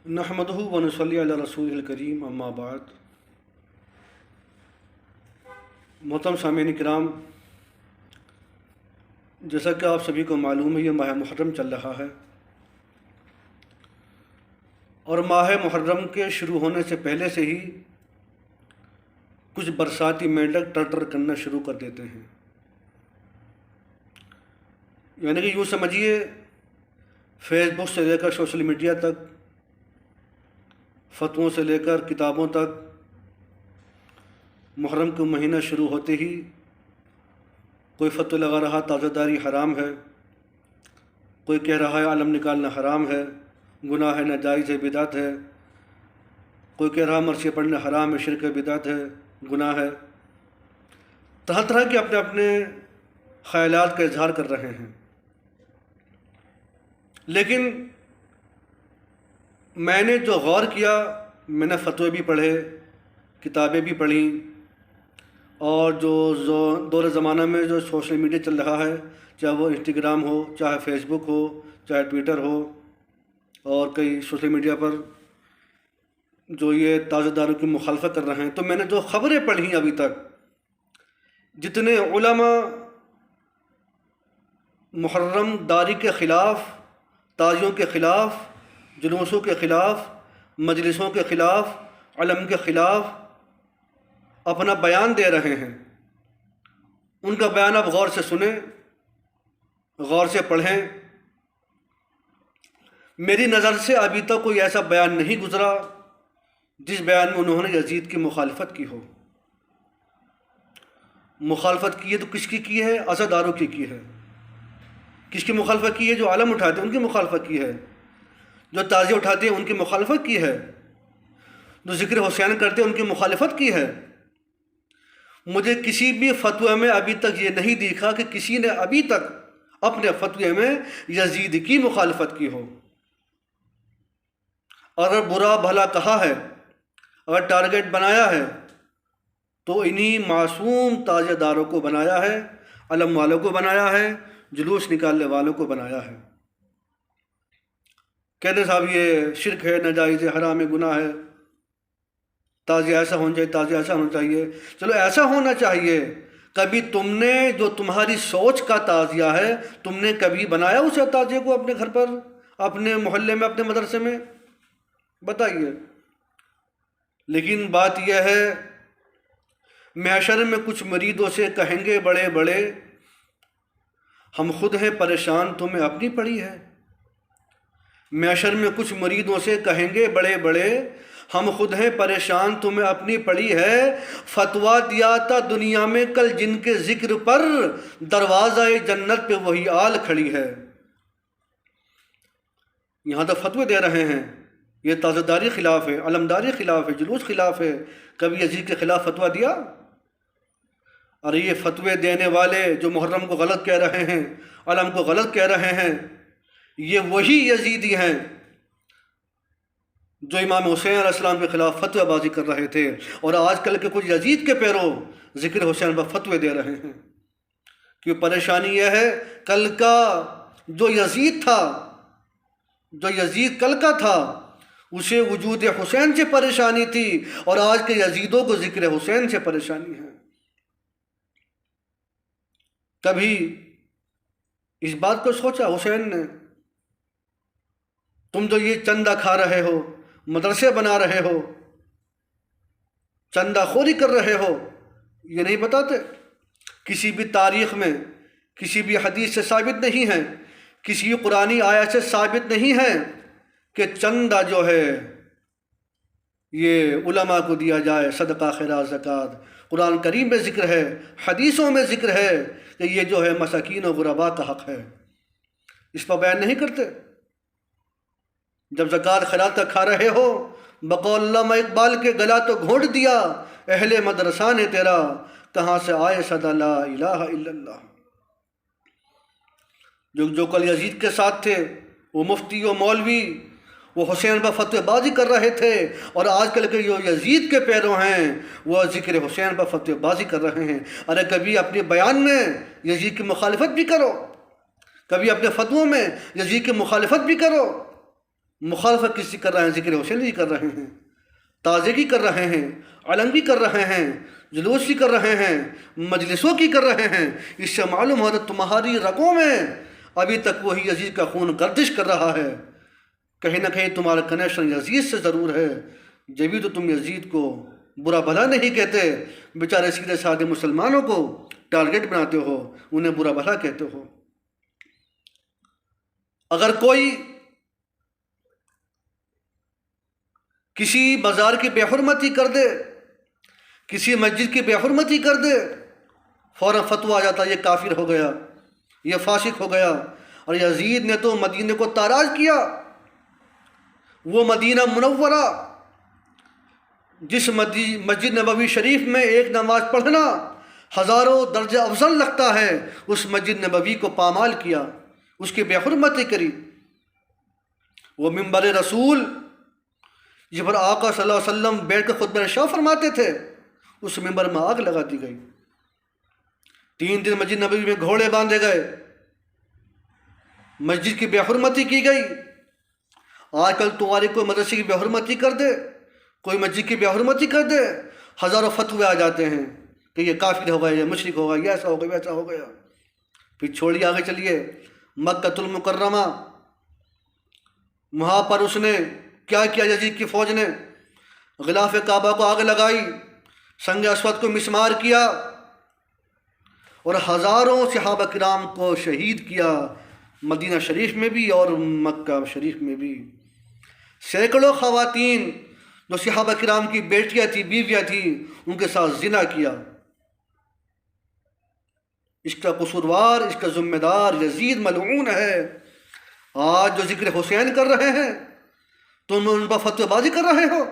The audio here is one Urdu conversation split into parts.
نحمدہ و نصلی علی رسول الکریم اما بعد۔ محترم سامعین کرام، جیسا کہ آپ سبھی کو معلوم ہے یہ ماہ محرم چل رہا ہے، اور ماہ محرم کے شروع ہونے سے پہلے سے ہی کچھ برساتی مینڈک ٹر کرنا شروع کر دیتے ہیں۔ یعنی کہ یوں سمجھیے، فیس بک سے لے کر سوشل میڈیا تک، فتووں سے لے کر کتابوں تک، محرم کا مہینہ شروع ہوتے ہی کوئی فتوی لگا رہا تازہ داری حرام ہے، کوئی کہہ رہا ہے علم نکالنا حرام ہے، گناہ ہے، ناجائز ہے، بدعت ہے، کوئی کہہ رہا مرثیہ پڑھنا حرام ہے، شرک ہے، بدعت ہے، گناہ ہے۔ طرح طرح کے اپنے اپنے خیالات کا اظہار کر رہے ہیں۔ لیکن میں نے جو غور کیا، میں نے فتوے بھی پڑھے، کتابیں بھی پڑھیں، اور جو دور زمانہ میں جو سوشل میڈیا چل رہا ہے، چاہے وہ انسٹاگرام ہو، چاہے فیس بک ہو، چاہے ٹویٹر ہو، اور کئی سوشل میڈیا پر جو یہ تازہ داروں کی مخالفت کر رہے ہیں، تو میں نے جو خبریں پڑھیں ابھی تک، جتنے علماء محرم داری کے خلاف، تازیوں کے خلاف، جلوسوں کے خلاف، مجلسوں کے خلاف، علم کے خلاف اپنا بیان دے رہے ہیں، ان کا بیان آپ غور سے سنیں، غور سے پڑھیں۔ میری نظر سے ابھی تک کوئی ایسا بیان نہیں گزرا جس بیان میں انہوں نے یزید کی مخالفت کی ہو۔ مخالفت کی ہے تو کس کی ہے؟ عزاداروں کی ہے۔ کس کی مخالفت کی ہے؟ جو علم اٹھاتے ہیں ان کی مخالفت کی ہے، جو تعزیہ اٹھاتے ہیں ان کی مخالفت کی ہے، جو ذکر حسین کرتے ہیں ان کی مخالفت کی ہے۔ مجھے کسی بھی فتوے میں ابھی تک یہ نہیں دیکھا کہ کسی نے ابھی تک اپنے فتوے میں یزید کی مخالفت کی ہو۔ اگر برا بھلا کہا ہے، اگر ٹارگٹ بنایا ہے، تو انہی معصوم تازیہ داروں کو بنایا ہے، علم والوں کو بنایا ہے، جلوس نکالنے والوں کو بنایا ہے۔ کہتے صاحب یہ شرک ہے، ناجائز ہے، حرام ہے، گناہ ہے، تازیہ ایسا ہونا چاہیے، تازیہ ایسا ہونا چاہیے۔ چلو ایسا ہونا چاہیے، کبھی تم نے جو تمہاری سوچ کا تازیہ ہے، تم نے کبھی بنایا اسے تازیہ کو اپنے گھر پر، اپنے محلے میں، اپنے مدرسے میں؟ بتائیے۔ لیکن بات یہ ہے، محشر میں کچھ مریدوں سے کہیں گے بڑے بڑے، ہم خود ہیں پریشان، تمہیں اپنی پڑی ہے۔ محشر میں کچھ مریدوں سے کہیں گے بڑے بڑے، ہم خود ہیں پریشان، تمہیں اپنی پڑی ہے۔ فتویٰ دیا تھا دنیا میں کل جن کے ذکر پر، دروازہ جنت پہ وہی آل کھڑی ہے۔ یہاں تو فتوے دے رہے ہیں، یہ تازہ داری خلاف ہے، علمداری خلاف ہے، جلوس خلاف ہے۔ کبھی یزید کے خلاف فتویٰ دیا؟ اور یہ فتوے دینے والے جو محرم کو غلط کہہ رہے ہیں، علم کو غلط کہہ رہے ہیں، یہ وہی یزیدی ہیں جو امام حسین علیہ السلام کے خلاف فتوی بازی کر رہے تھے، اور آج کل کے کچھ یزید کے پیرو ذکر حسین پر فتوے دے رہے ہیں۔ کیوں؟ پریشانی یہ ہے، کل کا جو یزید تھا، جو یزید کل کا تھا، اسے وجود حسین سے پریشانی تھی، اور آج کے یزیدوں کو ذکر حسین سے پریشانی ہے۔ کبھی اس بات کو سوچا حسین نے؟ تم جو یہ چندہ کھا رہے ہو، مدرسے بنا رہے ہو، چندہ خوری کر رہے ہو، یہ نہیں بتاتے؟ کسی بھی تاریخ میں، کسی بھی حدیث سے ثابت نہیں ہے، کسی قرآنی آیت سے ثابت نہیں ہے کہ چندہ جو ہے یہ علماء کو دیا جائے، صدقہ، خیرات، زکوٰۃ۔ قرآن کریم میں ذکر ہے، حدیثوں میں ذکر ہے کہ یہ جو ہے مساکین و غرباء کا حق ہے۔ اس پر بیان نہیں کرتے؟ جب زکوٰۃ خیرات کا کھا رہے ہو، بقول علامہ اقبال کے گلا تو گھونٹ دیا، اہل مدرسہ نے تیرا، کہاں سے آئے صدا لا الہ الا اللہ۔ جو کل یزید کے ساتھ تھے، وہ مفتی و مولوی، وہ حسین پر فتوی بازی کر رہے تھے، اور آج کل کے جو یزید کے پیرو ہیں وہ ذکر حسین پر فتوی بازی کر رہے ہیں۔ ارے کبھی اپنے بیان میں یزید کی مخالفت بھی کرو، کبھی اپنے فتووں میں یزید کی مخالفت بھی کرو۔ مخالفت کس کی کر رہے ہیں؟ ذکر حسین کی کر رہے ہیں، تازے کی کر رہے ہیں، علم کی کر رہے ہیں، جلوس کی کر رہے ہیں، مجلسوں کی کر رہے ہیں۔ اس سے معلوم ہوتا ہے تمہاری رگوں میں ابھی تک وہی یزید کا خون گردش کر رہا ہے، کہیں نہ کہیں تمہارا کنیکشن یزید سے ضرور ہے، جبھی تو تم یزید کو برا بھلا نہیں کہتے، بیچارے سیدھے سادے مسلمانوں کو ٹارگٹ بناتے ہو، انہیں برا بھلا کہتے ہو۔ اگر کوئی کسی مزار کی بے حرمتی کر دے، کسی مسجد کی بے حرمتی کر دے، فوراً فتویٰ آ جاتا ہے یہ کافر ہو گیا، یہ فاسق ہو گیا۔ اور یزید نے تو مدینے کو تاراج کیا، وہ مدینہ منورہ جس مسجد نبوی شریف میں ایک نماز پڑھنا ہزاروں درجہ افضل لگتا ہے، اس مسجد نبوی کو پامال کیا، اس کی بے حرمتی کری۔ وہ منبر رسول جس پر آقا صلی اللہ علیہ وسلم بیٹھ کر خطبہ ارشاد فرماتے تھے، اس منبر میں آگ لگا دی گئی، 3 دن مسجد نبوی میں گھوڑے باندھے گئے، مسجد کی بے حرمتی کی گئی۔ آج کل تمہاری کوئی مدرسے کی بے حرمتی کر دے، کوئی مسجد کی بے حرمتی کر دے، ہزاروں فتوے آ جاتے ہیں کہ یہ کافر ہو گیا، یہ مشرک ہو گیا، یہ ایسا ہو گیا، ویسا ہو گیا۔ پھر چھوڑیے، آگے چلیے، مکہ المکرمہ، وہاں پر اس نے کیا کیا؟ یزید کی فوج نے غلاف کعبہ کو آگ لگائی، سنگ اسود کو مسمار کیا، اور ہزاروں صحابہ کرام کو شہید کیا، مدینہ شریف میں بھی اور مکہ شریف میں بھی۔ سینکڑوں خواتین جو صحابہ کرام کی بیٹیاں تھیں، بیویاں تھیں، ان کے ساتھ زنا کیا۔ اس کا قصوروار، اس کا ذمہ دار یزید ملعون ہے۔ آج جو ذکر حسین کر رہے ہیں تم ان پر فتوی بازی کر رہے ہو،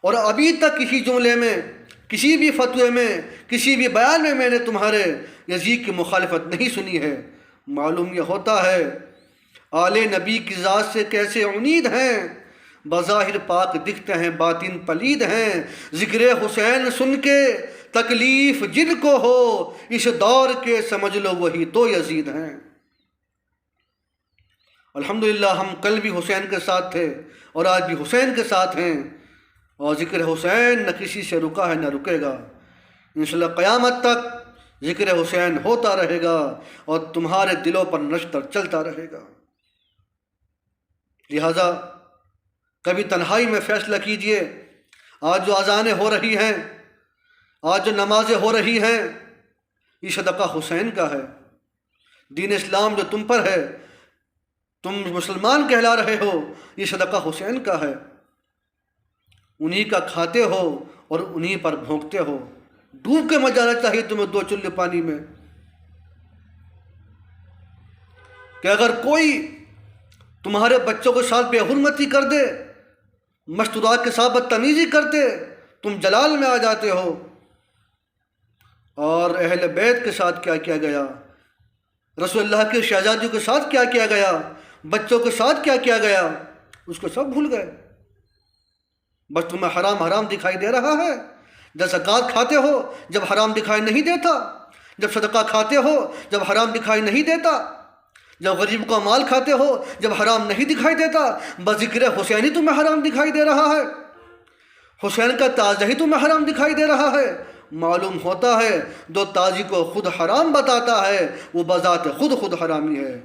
اور ابھی تک کسی جملے میں، کسی بھی فتوے میں، کسی بھی بیان میں نے تمہارے یزید کی مخالفت نہیں سنی ہے۔ معلوم یہ ہوتا ہے آل نبی کی ذات سے کیسے عنید ہیں، بظاہر پاک دکھتے ہیں باطن پلید ہیں۔ ذکر حسین سن کے تکلیف جن کو ہو، اس دور کے سمجھ لو وہی تو یزید ہیں۔ الحمدللہ ہم کل بھی حسین کے ساتھ تھے اور آج بھی حسین کے ساتھ ہیں، اور ذکر حسین نہ کسی سے رکا ہے نہ رکے گا۔ انشاءاللہ قیامت تک ذکر حسین ہوتا رہے گا اور تمہارے دلوں پر نشتر چلتا رہے گا۔ لہذا کبھی تنہائی میں فیصلہ کیجئے، آج جو اذانیں ہو رہی ہیں، آج جو نمازیں ہو رہی ہیں، یہ صدقہ حسین کا ہے۔ دین اسلام جو تم پر ہے، تم مسلمان کہلا رہے ہو، یہ صدقہ حسین کا ہے۔ انہی کا کھاتے ہو اور انہی پر بھونکتے ہو۔ ڈوب کے مر جانا چاہیے تمہیں 2 چلے پانی میں، کہ اگر کوئی تمہارے بچوں کے ساتھ بے حرمتی کر دے، مستورات کے ساتھ بدتمیزی کرتے، تم جلال میں آ جاتے ہو۔ اور اہل بیت کے ساتھ کیا کیا گیا، رسول اللہ کے شہزادیوں کے ساتھ کیا کیا گیا، بچوں کے ساتھ کیا کیا گیا، اس کو سب بھول گئے۔ بس تمہیں حرام حرام دکھائی دے رہا ہے۔ جب زکوٰۃ کھاتے ہو جب حرام دکھائی نہیں دیتا، جب صدقہ کھاتے ہو جب حرام دکھائی نہیں دیتا، جب غریب کا مال کھاتے ہو جب حرام نہیں دکھائی دیتا، بس ذکر حسین ہی تمہیں حرام دکھائی دے رہا ہے، حسین کا تازہ ہی تمہیں حرام دکھائی دے رہا ہے۔ معلوم ہوتا ہے جو تازی کو خود حرام بتاتا ہے وہ بذات خود حرامی ہے،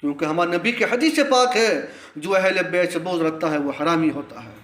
کیونکہ ہمارے نبی کی حدیث پاک ہے جو اہل بیت سے بغض رکھتا ہے وہ حرامی ہوتا ہے۔